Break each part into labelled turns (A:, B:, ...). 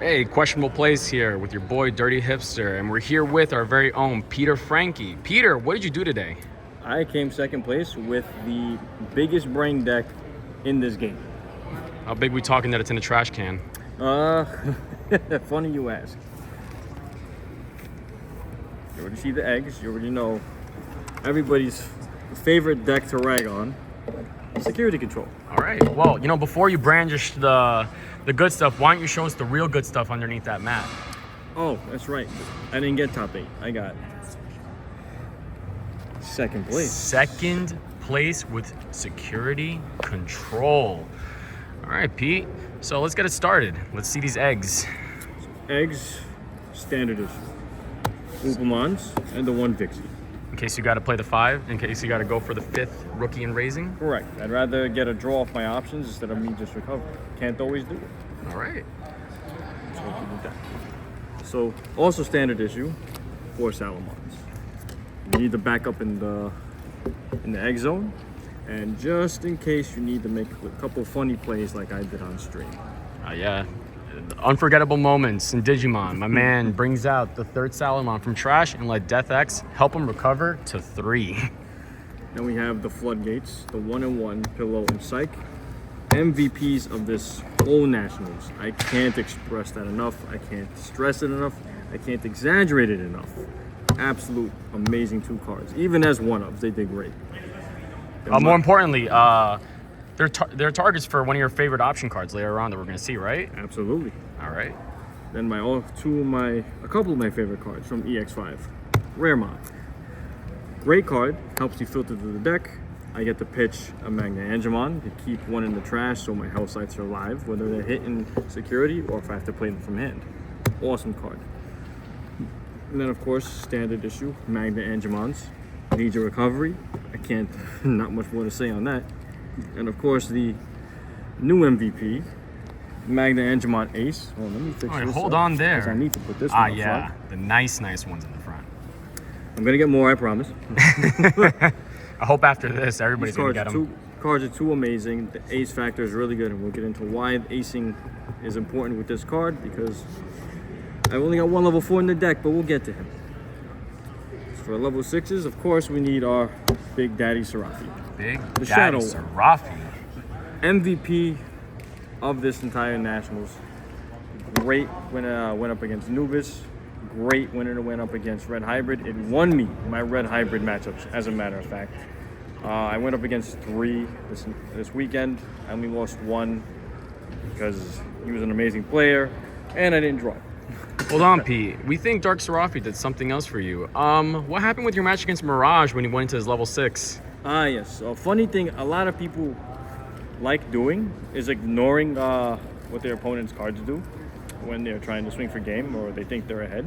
A: Hey, questionable plays here with your boy Dirty Hipster, and we're here with our very own Peter Frankie. Peter, what did you do today?
B: I came second place with the biggest brain deck in this game.
A: How big we talking that it's in a trash can?
B: Funny you ask. You already see the eggs. You already know everybody's favorite deck to rag on. Security control.
A: All right. Well, before you brandish the good stuff, why don't you show us the real good stuff underneath that mat?
B: Oh, that's right. I didn't get top 8. I got second place.
A: Second place with security control. All right, Pete. So let's get it started. Let's see these eggs.
B: Eggs, standard issue. Oopamons, and the one Vixie.
A: In case you got to play the 5, in case you got to go for the 5th rookie and raising.
B: Correct. I'd rather get a draw off my options instead of me just recovering. Can't always do it.
A: All right.
B: So also standard issue, 4 Salamons. You need the backup in the egg zone, and just in case you need to make a couple funny plays like I did on stream.
A: Yeah. Unforgettable moments in Digimon. My man brings out the 3rd Salamon from trash and let Death X help him recover to 3.
B: Then we have the Floodgates, the 1-in-1 Pillow and Psych. MVPs of this whole Nationals. I can't express that enough. I can't stress it enough. I can't exaggerate it enough. Absolute amazing 2 cards. Even as 1-ofs, they did great.
A: More importantly, they're targets for one of your favorite option cards later on that we're going to see, right?
B: Absolutely.
A: All right.
B: Then a couple of my favorite cards from EX5. Raremon. Great card, helps you filter through the deck. I get to pitch a Magnamon to keep one in the trash so my health sites are alive, whether they're hitting security or if I have to play them from hand. Awesome card. And then of course, standard issue, Magnamons. Need your recovery. I can't, not much more to say on that. And of course, the new MVP, Magnamon Ace. Oh, let me fix
A: All right,
B: this
A: hold
B: up,
A: on there.
B: 'cause I need to put this one up
A: yeah.
B: front.
A: The nice ones in the front.
B: I'm going to get more, I promise.
A: I hope after this, everybody's
B: These
A: going to get them.
B: cards are too amazing. The ace factor is really good, and we'll get into why acing is important with this card, because I've only got one level 4 in the deck, but we'll get to him. For level 6s, of course, we need our Big Daddy Serafi.
A: Big
B: The
A: Daddy
B: Shadow.
A: Serafi.
B: MVP of this entire Nationals. Great when went up against Anubis. Great when it went up against Red Hybrid. It won me my Red Hybrid matchups, as a matter of fact. I went up against 3 this weekend. I only lost 1 because he was an amazing player, and I didn't draw.
A: Hold on, Pete. We think Dark Serafi did something else for you. What happened with your match against Mirage when he went into his level 6?
B: Yes. A funny thing a lot of people like doing is ignoring what their opponent's cards do when they're trying to swing for game or they think they're ahead.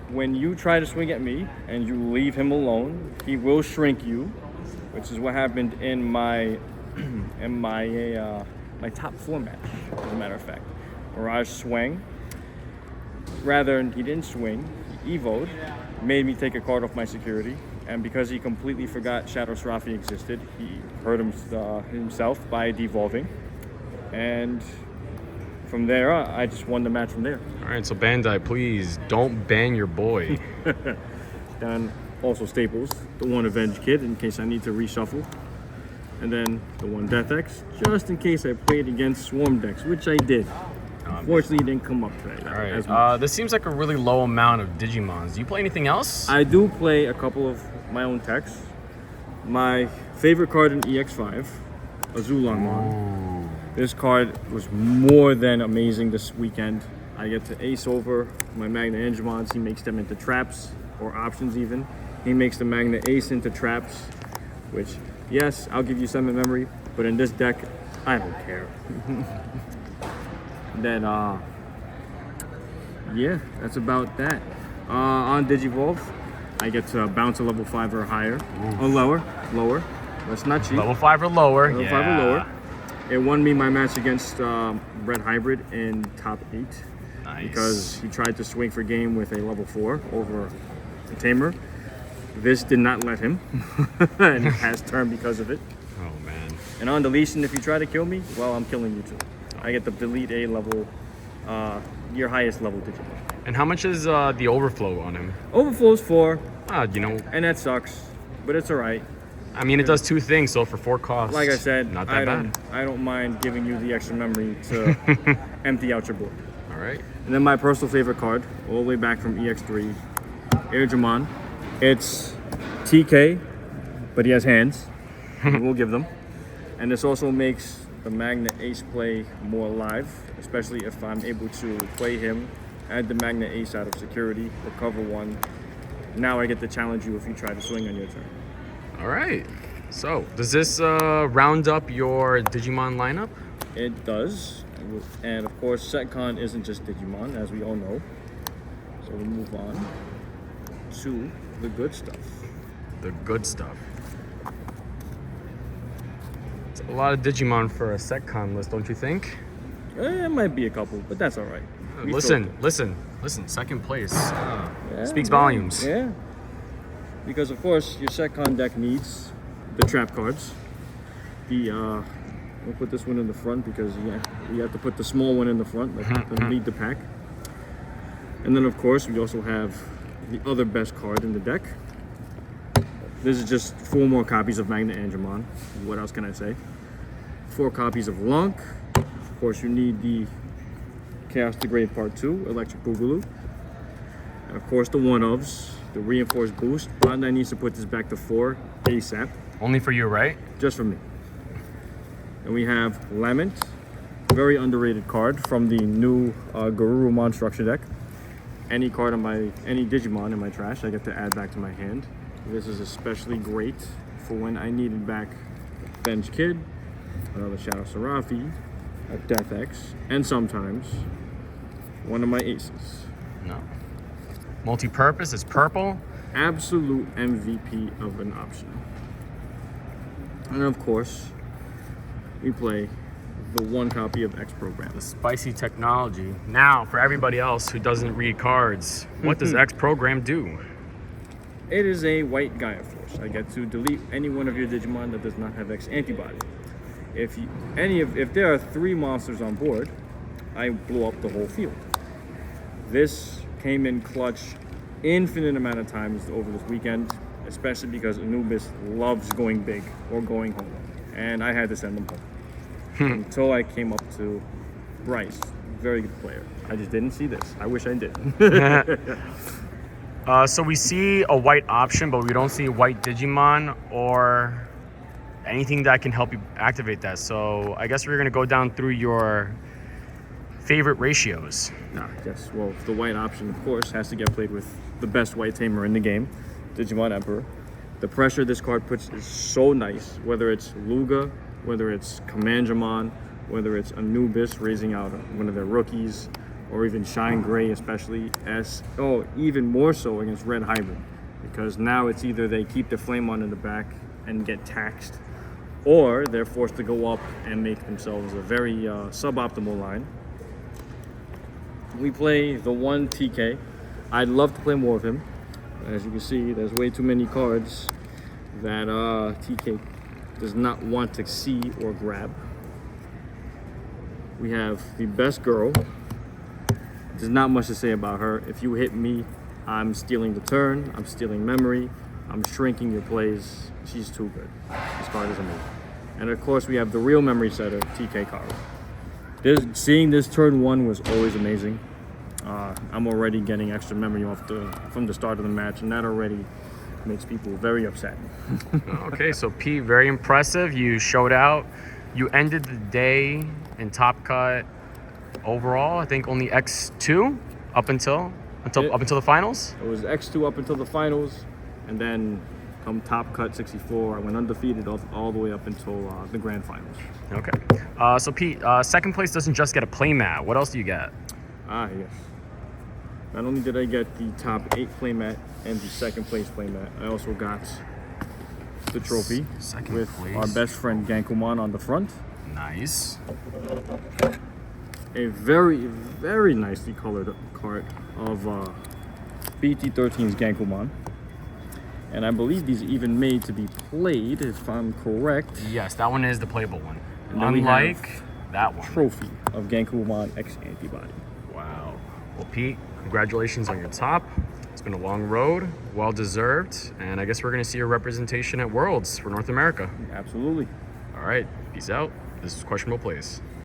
B: When you try to swing at me and you leave him alone, he will shrink you, which is what happened in my my top 4 match, as a matter of fact. Mirage swang. Rather, he didn't swing. He evoed, made me take a card off my security, and because he completely forgot Shadow Serafi existed, he hurt himself by devolving. And from there, I just won the match from there.
A: All right, so Bandai, please don't ban your boy.
B: Then also staples, the one Avenge Kid in case I need to reshuffle. And then the one Death X, just in case I played against Swarm decks, which I did. Unfortunately, it didn't come up today.
A: All right, this seems like a really low amount of Digimons. Do you play anything else?
B: I do play a couple of my own techs. My favorite card in EX5, Azulanmon. This card was more than amazing this weekend. I get to ace over my Magna Angemons. He makes them into traps, or options even. He makes the Magna Ace into traps, which, yes, I'll give you some in memory, but in this deck, I don't care. Then, yeah, that's about that. On Digivolve, I get to bounce a level 5 or higher, or lower. That's not cheap.
A: Level 5 or lower.
B: Level 5 or lower. It won me my match against Red Hybrid in top 8.
A: Nice.
B: Because he tried to swing for game with a level 4 over a Tamer. This did not let him, and he has turned because of it.
A: Oh man.
B: And on deletion, if you try to kill me, well, I'm killing you too. I get to delete a level your highest level Digimon.
A: And how much is the overflow on him?
B: Overflow's 4,
A: You know,
B: and that sucks, but it's all right.
A: I mean, it does 2 things, so for 4 costs,
B: Like I said,
A: not that bad.
B: I don't mind giving you the extra memory to empty out your board.
A: All right.
B: And then my personal favorite card, all the way back from EX3, Digimon. It's TK, but he has hands. We'll give them. And this also makes the Magna Ace play more alive, especially if I'm able to play him, add the Magna Ace out of security, recover 1. Now I get to challenge you if you try to swing on your turn.
A: All right. So, does this round up your Digimon lineup?
B: It does. And of course, SetCon isn't just Digimon, as we all know. So we move on to the good stuff.
A: The good stuff. It's a lot of Digimon for a SetCon list, don't you think?
B: It might be a couple, but that's all right. We
A: Listen,
B: filtered.
A: listen. Second place
B: Yeah,
A: speaks
B: yeah,
A: volumes.
B: Yeah. Because of course, your SetCon deck needs the trap cards. We'll put this one in the front because you have to put the small one in the front to lead the pack. And then of course, we also have the other best card in the deck. This is just 4 more copies of Magnamon. What else can I say? 4 copies of Lunk. Of course, you need the Chaos Degrade Part 2, Electric Boogaloo. And of course, the one-ofs, the Reinforced Boost. Bandai needs to put this back to 4 ASAP,
A: Only for you, right?
B: just for me. And we have Lament, very underrated card from the new Garurumon structure deck. Any card on any Digimon in my trash, I get to add back to my hand. This is especially great for when I needed back Ben's Kid, another Shadow Serafi, a Death X, and sometimes one of my aces.
A: No. Multi-purpose, it's purple.
B: Absolute MVP of an option. And of course, we play the 1 copy of X Program.
A: The spicy technology. Now, for everybody else who doesn't read cards, what does X program do?
B: It is a white Gaia Force. I get to delete any one of your Digimon that does not have X antibody. If there are 3 monsters on board, I blow up the whole field. This came in clutch infinite amount of times over this weekend, especially because Anubis loves going big or going home, and I had to send him home. Until I came up to Bryce, very good player. I just didn't see this. I wish I did.
A: So we see a white option, but we don't see white Digimon or anything that can help you activate that. So I guess we're gonna go down through your favorite ratios.
B: Yes, well, the white option, of course, has to get played with the best white tamer in the game, Digimon Emperor. The pressure this card puts is so nice, whether it's Luga, whether it's Commandramon, whether it's Anubis raising out one of their rookies, or even Shine Gray, especially even more so against Red Hybrid, because now it's either they keep the Flamemon in the back and get taxed, or they're forced to go up and make themselves a very suboptimal line. We play the 1 TK. I'd love to play more of him. As you can see, there's way too many cards that TK does not want to see or grab. We have the best girl. There's not much to say about her. If you hit me, I'm stealing the turn, I'm stealing memory, I'm shrinking your plays. She's too good. This card is amazing. And of course, we have the real memory setter, TK Karo. Seeing this turn 1 was always amazing. I'm already getting extra memory from the start of the match, and that already makes people very upset.
A: Okay, so Pete, very impressive. You showed out. You ended the day in top cut overall. I think only X2 up until the finals.
B: It was X2 up until the finals, and then come top cut 64, I went undefeated all the way up until the grand finals.
A: Okay. So Pete, second place doesn't just get a playmat. What else do you get?
B: Yes. Not only did I get the top 8 playmat and the second place playmat, I also got the trophy
A: Second
B: with
A: place.
B: our best friend Gankumon on the front.
A: Nice.
B: A very, very nicely colored card of BT13's Gankumon. And I believe these are even made to be played, if I'm correct.
A: Yes, that one is the playable one.
B: And then we
A: Unlike
B: have
A: that one.
B: Trophy of Gankumon X Antibody.
A: Well, Pete, congratulations on your top. It's been a long road, well deserved, and I guess we're going to see your representation at Worlds for North America.
B: Absolutely.
A: All right, peace out. This is Questionable Plays.